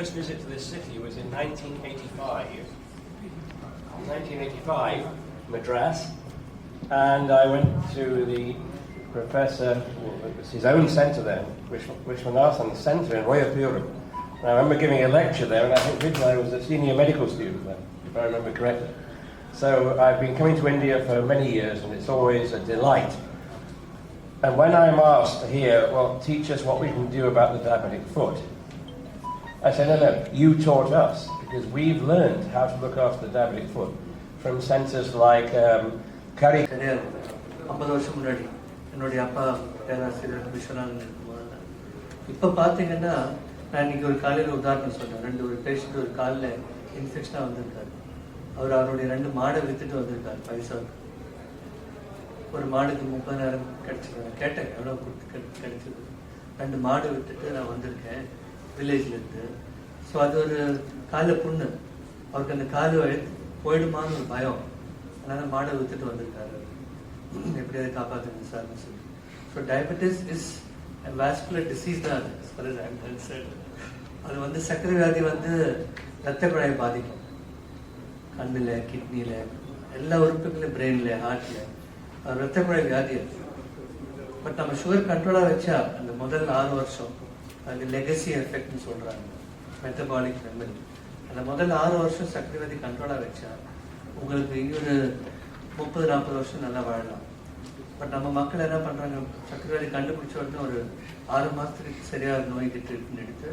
first visit to this city was in 1985. 1985, Madras, and I went to the professor, it was his own centre then, Vishwanathan Centre in Royapuram. And I remember giving a lecture there, and I think Vijay was a senior medical student then, if I remember correctly. So I've been coming to India for many years, and it's always a delight. And when I'm asked here, well, teach us what we can do about the diabetic foot, I say, no, you taught us, because we've learned how to look after the diabetic foot from centres like Kari. என்னுடைய அப்பா பேராசிரியர் விஸ்வநாதன் இருக்கும்போது இப்போ பார்த்தீங்கன்னா நான் இன்றைக்கி ஒரு காலையில் உதாரணம் சொன்னேன். ஒரு பேஷண்ட் ஒரு காலில் இன்ஃபெக்ஷனாக வந்திருக்காரு. அவருடைய 2 மாடை விற்றுட்டு வந்திருக்காரு பைசாவுக்கு. ஒரு மாடுக்கு 30,000 கிடச்சிருக்காங்க. கேட்டேன் எவ்வளோ கொடுத்து கிடைச்சிது. 2 மாடு விட்டுட்டு நான் வந்திருக்கேன் வில்லேஜ்லேருந்து. ஸோ அது ஒரு காலில் புண்ணு. அவருக்கு அந்த கால் போயிடுமான்னு ஒரு பயம். அதனால் மாடை விற்றுட்டு வந்திருக்காரு. எப்படியாவது காப்பாற்றுங்க சார்னு சொல்லி. So diabetes is vascular disease தான். அது வந்து சர்க்கரை வியாதி வந்து ரத்த குழாயை பாதிக்கும். கண்ணில், கிட்னியில், எல்லா உறுப்புகளையும், பிரெயினில், ஹார்ட்டில் ரத்த குழாய் வியாதி இருக்கு. பட் நம்ம சுகர் கண்ட்ரோலாக வச்சா அந்த முதல் 6 வருஷம் அது லெகசி எஃபெக்ட்னு சொல்கிறாங்க, மெட்டபாலிக் மெமரி. அந்த முதல் 6 வருஷம் சர்க்கரை வியாதி கண்ட்ரோலாக வச்சா உங்களுக்கு இன்னொரு 30-40 வருஷம் நல்லா வாழலாம். பட் நம்ம மக்கள் என்ன பண்ணுறாங்க, சர்க்கரை வியாதி கண்டுபிடிச்ச உடனே ஒரு 6 மாதத்துக்கு சரியாக நோய்க்கு ட்ரீட்மெண்ட் எடுத்து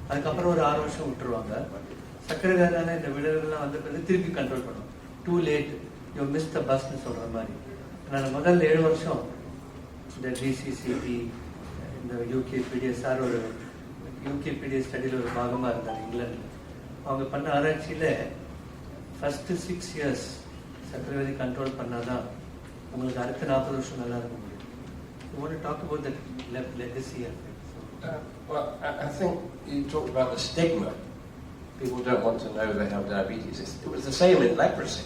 அதுக்கப்புறம் ஒரு 6 வருஷம் விட்டுருவாங்க. சர்க்கரை வியாதியான இந்த விளைவுகள்லாம் வந்த பிறகு திருப்பி கண்ட்ரோல் பண்ணுவோம். Too late, you miss the பஸ்ன்னு சொல்கிற மாதிரி. நான் முதல் 7 வருஷம் இந்த டிசிசிபி, இந்த யூகேபிடிஎஸ் சார் ஒரு யூகேபிடிஎஸ் ஸ்டடியில் ஒரு பாகமாக இருந்தார் இங்கிலாண்டில். அவங்க பண்ண ஆராய்ச்சியில் ஃபஸ்ட்டு 6 இயர்ஸ் சர்க்கரை வியாதி கண்ட்ரோல் பண்ணாதான் உங்களுக்கு அடுத்த 40 வருஷம் நல்லா இருக்க முடியும். You want to talk about the legacy effect? Well, I think you talked about the stigma. People don't want to know they have diabetes. It was the same in leprosy.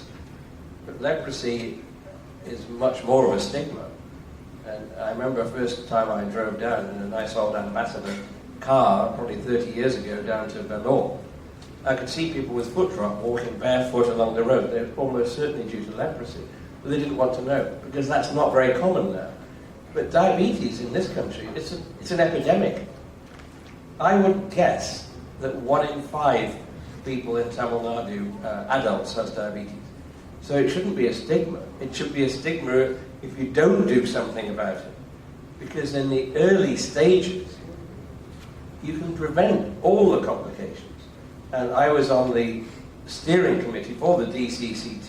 But leprosy is much more of a stigma. And I remember the first time I drove down in a nice old Ambassador car, probably 30 years ago, down to Bangalore. I could see people with foot drop walking barefoot along the road. They were almost certainly due to leprosy. But they didn't want to know, because that's not very common now. But diabetes in this country, it's an epidemic. I would guess that 1 in 5 people in Tamilnadu, adults, has diabetes. So it shouldn't be a stigma. It should be a stigma if you don't do something about it. Because in the early stages, you can prevent all the complications. And I was on the steering committee for the DCCT,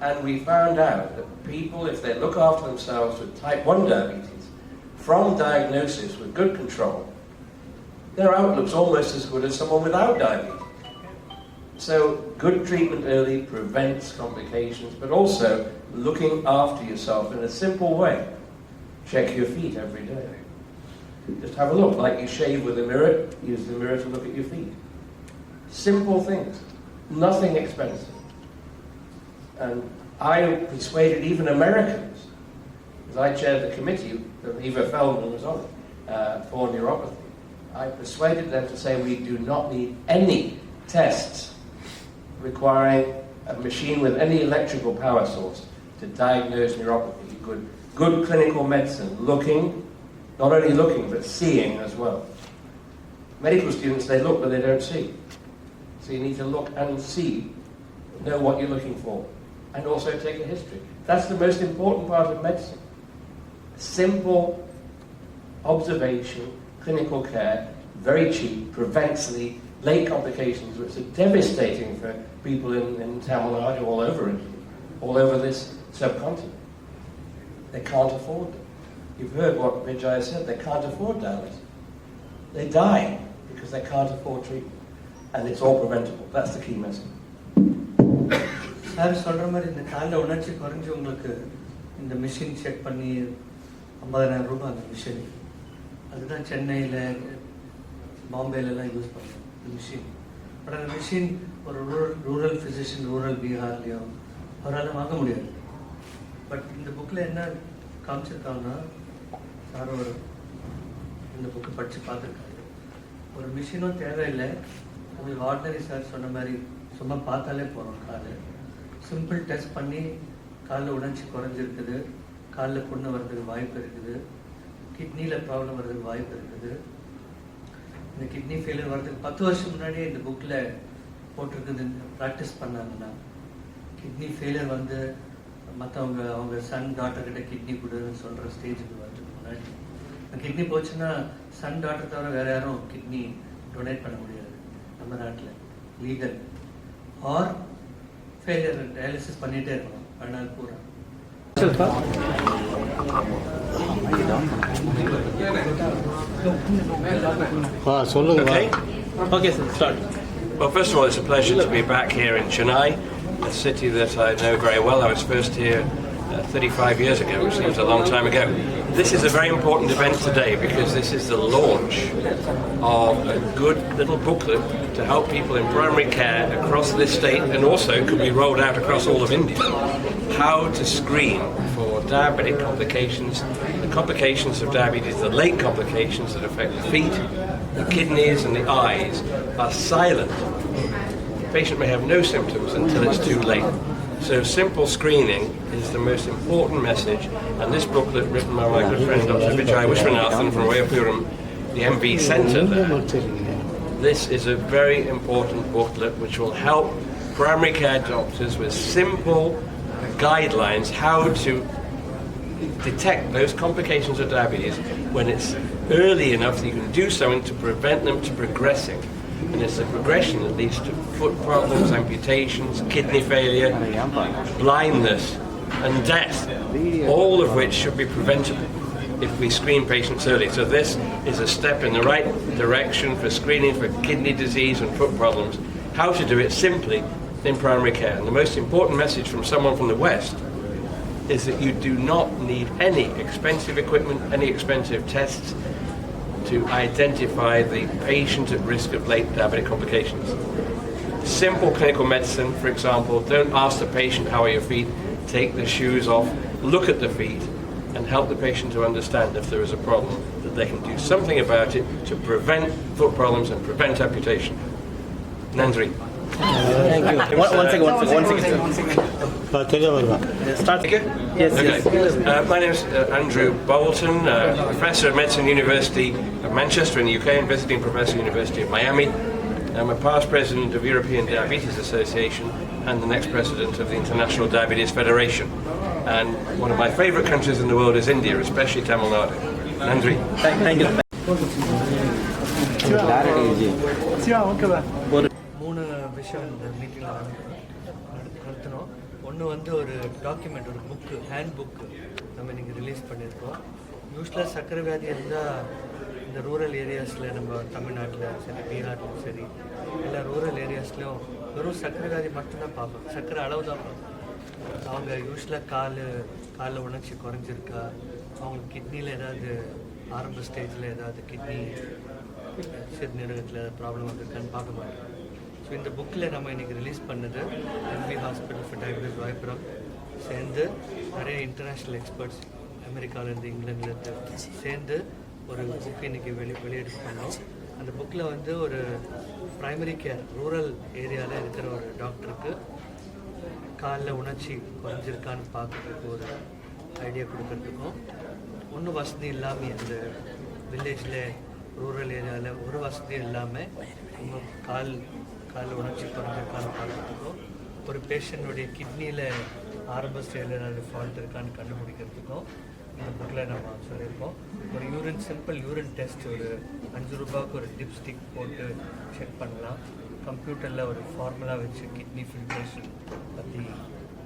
and we found out that people, if they look after themselves with type 1 diabetes, from diagnosis with good control, their outlook's almost as good as someone without diabetes. So good treatment early prevents complications, but also looking after yourself in a simple way. Check your feet every day. Just have a look, like you shave with a mirror, use the mirror to look at your feet. Simple things, nothing expensive. And I persuaded even Americans, because I chaired the committee that Eva Feldman was on for neuropathy. I persuaded them to say we do not need any tests requiring a machine with any electrical power source to diagnose neuropathy. Good clinical medicine, not only looking, but seeing as well. Medical students, they look but they don't see. So you need to look and see, know what you're looking for, and also take a history. That's the most important part of medicine. Simple observation, clinical care, very cheap, prevents the late complications which are devastating for people in Tamil Nadu, all over this subcontinent. They can't afford them. You've heard what Vijay said, they can't afford dialysis. They die because they can't afford treatment. And it's all preventable. That's the key message. Sir சொல்கிற மாதிரி இந்த காலில் உணர்ச்சி குறைஞ்சவங்களுக்கு இந்த machine check பண்ணி 50,000 ரூபாய் அந்த machine, அதுதான் சென்னையில் பாம்பேலெலாம் யூஸ் பண்ணுறோம் இந்த மிஷின். பட் அந்த மிஷின் ஒரு ரூரல் ஃபிசிஷியன் ரூரல் பீகார்லேயோ அவரால் வாங்க முடியாது. பட் இந்த புக்கில் என்ன காமிச்சிருக்காங்கன்னா, சார் ஒரு இந்த புக்கு படித்து பார்த்துருக்காரு. ஒரு மிஷினும் தேவையில்லை. உங்களுக்கு ஆர்டினரி சார் சொன்ன மாதிரி சும்மா பார்த்தாலே போகிறோம். கால் சிம்பிள் டெஸ்ட் பண்ணி காலில் உணர்ச்சி குறைஞ்சிருக்குது, காலில் புண்ணு வர்றதுக்கு வாய்ப்பு இருக்குது, கிட்னியில் ப்ராப்ளம் வர்றதுக்கு வாய்ப்பு இருக்குது. இந்த கிட்னி ஃபெயிலியர் வர்றதுக்கு 10 வருஷம் முன்னாடியே இந்த புக்கில் போட்டிருக்குது. ப்ராக்டிஸ் பண்ணாங்கன்னா கிட்னி ஃபெயிலியர் வந்து மற்றவங்க அவங்க சன் டாட்டர்கிட்ட கிட்னி கொடுன்னு சொல்கிற ஸ்டேஜுக்கு வரதுக்கு முன்னாடி கிட்னி போச்சுன்னா சன் டாட்டர் தவிர வேறு யாரும் கிட்னி டொனேட் பண்ண முடியாது நம்ம நாட்டில், லீகல். ஆர் ஃபெயிலியர் டயாலிசிஸ் பண்ணிகிட்டே இருக்கணும் வாழ்நாள் பூரா. Okay, sir, start. Well, first of all, it's a pleasure to be back here in Chennai, a city that I know very well. I was first here 35 years ago, which seems a long time ago. This is a very important event today because this is the launch of a good little booklet to help people in primary care across this state, and also could be rolled out across all of India, how to screen for diabetic complications. The complications of diabetes, the late complications that affect the feet, the kidneys and the eyes, are silent. The patient may have no symptoms until it's too late. So simple screening is the most important message, and this booklet, written by my good friend Dr. Vijay Vishwanathan from Vayapuram, the MV Centre there, this is a very important booklet which will help primary care doctors with simple guidelines how to detect those complications of diabetes when it's early enough that you can do something to prevent them to progressing. And it's the progression that leads to foot problems, amputations, kidney failure, blindness and death, all of which should be preventable if we screen patients early. So this is a step in the right direction for screening for kidney disease and foot problems. How to do it simply in primary care. And the most important message from someone from the West is that you do not need any expensive equipment, any expensive tests to identify the patient at risk of late diabetic complications. Simple clinical medicine, for example, don't ask the patient how are your feet, take the shoes off, look at the feet and help the patient to understand if there is a problem, that they can do something about it to prevent foot problems and prevent amputation. Nandri. Thank you. One second. Start. Yes, okay. yes. My name is Andrew Bolton, Professor of Medicine, University of Manchester in the UK, and visiting Professor, University of Miami. I'm a past president of European Diabetes Association and the next president of the International Diabetes Federation. And one of my favourite countries in the world is India, especially Tamilnadu. Nandri. Thank you. மூணு விஷயம் இந்த மீட்டிங்கில் நடத்தினோம். ஒன்று வந்து ஒரு document, ஒரு book, hand book நம்ம இன்றைக்கி ரிலீஸ் பண்ணியிருக்கோம். யூஸ்வலாக சர்க்கரை வியாதி இருந்தால் இந்த ரூரல் ஏரியாஸில், நம்ம தமிழ்நாட்டில் சரி, பீகார்லையும் சரி, எல்லா ரூரல் ஏரியாஸ்லையும் வெறும் சர்க்கரை வியாதி மட்டும்தான் பார்ப்போம், சர்க்கரை அளவு தான் பார்ப்போம். அவங்க யூஸ்வலாக காலில் உணர்ச்சி குறைஞ்சிருக்கா, அவங்களுக்கு கிட்னியில் ஏதாவது ஆரம்ப ஸ்டேஜில் ஏதாவது கிட்னி சிறுநீரகத்தில் ஏதாவது ப்ராப்ளம் வந்துருக்கான்னு பார்க்க மாட்டோம். ஸோ இந்த புக்கில் நம்ம இன்றைக்கி ரிலீஸ் பண்ணது எம்பி ஹாஸ்பிட்டல் ஃபார் டயபெட்டிஸ் வாய்ப்புறம் சேர்ந்து நிறைய இன்டர்நேஷ்னல் எக்ஸ்பர்ட்ஸ் அமெரிக்காவிலேருந்து, இங்கிலாந்துலேருந்து சேர்ந்து ஒரு புக் இன்றைக்கி வெளியீடு பண்ணோம். அந்த புக்கில் வந்து ஒரு ப்ரைமரி கேர் ரூரல் ஏரியாவில் இருக்கிற ஒரு டாக்டருக்கு காலில் உணர்ச்சி குறைஞ்சிருக்கான்னு பார்க்குறதுக்கு ஒரு ஐடியா கொடுக்கறதுக்கும், ஒன்றும் வசதி இல்லாமல் அந்த வில்லேஜில் ரூரல் ஏரியாவில் ஒரு வசதியும் இல்லாமல் நம்ம காலில் உணர்ச்சி குறைஞ்சிருக்கான்னு பார்க்குறதுக்கும், ஒரு பேஷண்ட்டுடைய கிட்னியில் ஆரம்ப ஸ்டேஜில் ஏதாவது ஃபால்ட் இருக்கான்னு கண்டுபிடிக்கிறதுக்கும் இந்த புக்கில் நம்ம சொல்லியிருக்கோம். ஒரு சிம்பிள் யூரின் டெஸ்ட், ஒரு 5 ரூபாய்க்கு ஒரு டிப்ஸ்டிக் போட்டு செக் பண்ணலாம். கம்ப்யூட்டரில் ஒரு ஃபார்முலா வச்சு கிட்னி ஃபில்ட்ரேஷன் பற்றி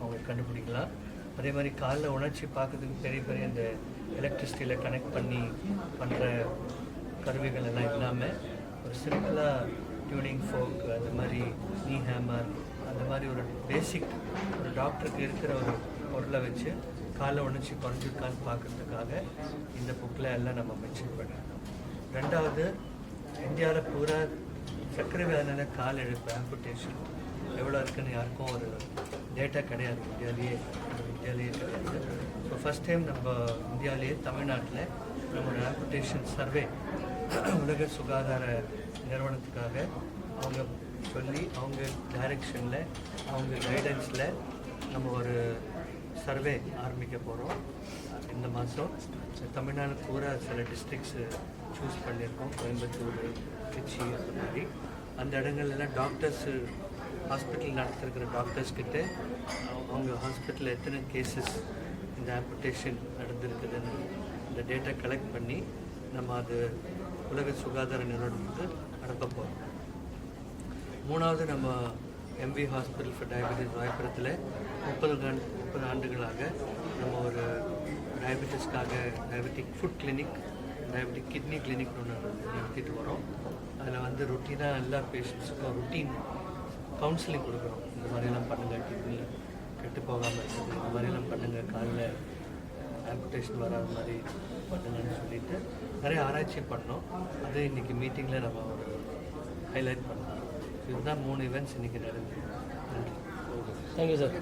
அவங்க கண்டுபிடிக்கலாம். அதே மாதிரி காலில் உணர்ச்சி பார்க்கறதுக்கு பெரிய இந்த எலக்ட்ரிசிட்டியில் கனெக்ட் பண்ணி பண்ணுற கருவிகள் எல்லாம் இல்லாமல் ஒரு சிம்பிளாக டியூனிங் ஃபோக், அந்த மாதிரி நீ ஹேமர், அந்த மாதிரி ஒரு பேசிக் ஒரு டாக்டருக்கு இருக்கிற ஒரு பொருளை வச்சு காலில் உணர்ச்சி குறைஞ்சிருக்கான்னு பார்க்குறதுக்காக இந்த புக்கில் எல்லாம் நம்ம மென்ஷன் பண்ணியிருக்கோம். ரெண்டாவது, இந்தியாவில் பூரா சர்க்கரை வியாதினால கால் இழப்பு, ஆம்புடேஷன் எவ்வளோ இருக்குன்னு யாருக்கும் ஒரு டேட்டா கிடையாது இந்தியாவிலேயே கிடையாது. ஸோ ஃபஸ்ட் டைம் நம்ம இந்தியாவிலேயே தமிழ்நாட்டில் நம்ம ஒரு ஆம்புடேஷன் சர்வே உலக சுகாதார நிறுவனத்துக்காக அவங்க சொல்லி அவங்க டைரெக்ஷனில் அவங்க கைடன்ஸில் நம்ம ஒரு சர்வே ஆரம்பிக்க போகிறோம். இந்த மாதம் தமிழ்நாடு பூரா சில டிஸ்ட்ரிக்ஸு சூஸ் பண்ணியிருக்கோம், கோயம்புத்தூர், திருச்சி, அந்த மாதிரி. அந்த இடங்கள்லாம் டாக்டர்ஸு ஹாஸ்பிட்டல் நடத்திருக்கிற டாக்டர்ஸ்கிட்ட அவங்க ஹாஸ்பிட்டலில் எத்தனை கேசஸ் இந்த ஆம்புடேஷன் நடந்திருக்குதுன்னு இந்த டேட்டா கலெக்ட் பண்ணி நம்ம அது உலக சுகாதார நிறுவனத்துக்கு அனுப்ப போகிறோம். மூணாவது, நம்ம எம்பி ஹாஸ்பிட்டல் ஃபார் டயபெட்டிஸ் ராயபுரத்தில் 30 ஆண்டுகளாக நம்ம ஒரு டயபெட்டிஸ்க்காக diabetic food clinic, diabetic kidney clinic ஒன்று நடத்திட்டு வரோம். அதில் வந்து ரொட்டீனாக எல்லா பேஷண்ட்ஸுக்கும் ரொட்டீன் கவுன்சிலிங் கொடுக்குறோம். இந்த மாதிரிலாம் பண்ணுங்கள், கிட்னி கெட்டு போகாமல் இருக்குது, இந்த மாதிரிலாம் பண்ணுங்கள், காலில் ஆம்புடேஷன் வராத மாதிரி பண்ணுங்கன்னு சொல்லிட்டு நிறைய ஆராய்ச்சி பண்ணோம். அது இன்றைக்கி மீட்டிங்கில் நம்ம ஒரு ஹைலைட் பண்ணோம். இதுதான் 3 ஈவெண்ட்ஸ் இன்றைக்கி நடந்தது. நன்றி. Thank you sir.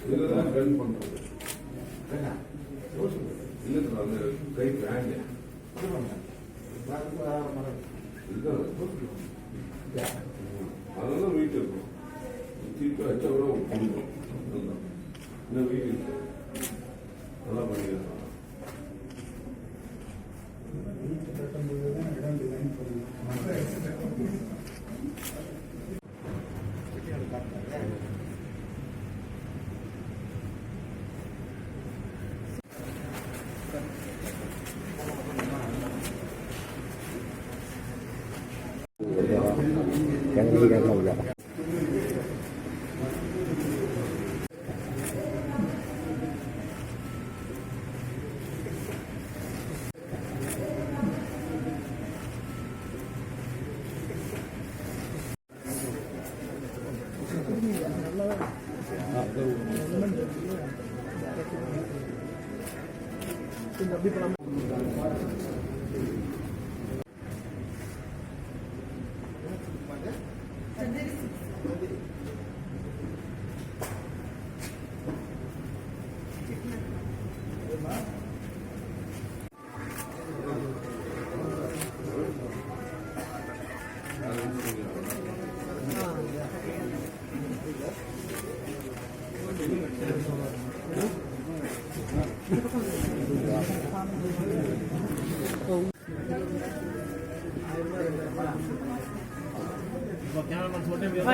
இதெல்லாம் ரன் பண்றது இல்ல அந்த கை பிராண்ட் அதெல்லாம் வெயிட் இருக்கும். தீர்க்க வச்சா கூட கொடுக்கும். இன்னும் வெயிட் இருக்கு. நல்லா பண்ணிக்கலாம்.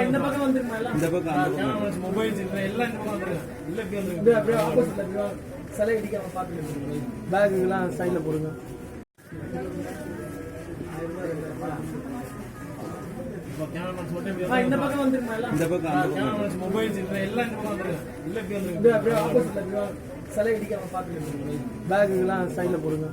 இந்த பக்கம் வந்துருமா? இந்த பக்கம் மொபைல்ஸ் எல்லாம் இந்த பக்கம் வந்துருங்க. இல்ல இப்படி வந்துருங்க. அப்படியே ஆப்போசிட்ல அப்படியே சிலை அடிக்காம பாத்துக்கங்க. பேக்குலாம் சைடுல போடுங்க. இந்த பக்கம் வந்துருமா? இந்த பக்கம் மொபைல்ஸ் எல்லாம் இந்த பக்கம் வந்துருங்க. இல்ல இப்படி வந்துருங்க. அப்படியே ஆப்போசிட்ல அப்படியே சிலை அடிக்காம பாத்துக்கங்க. பேக்குலாம் சைடுல போடுங்க.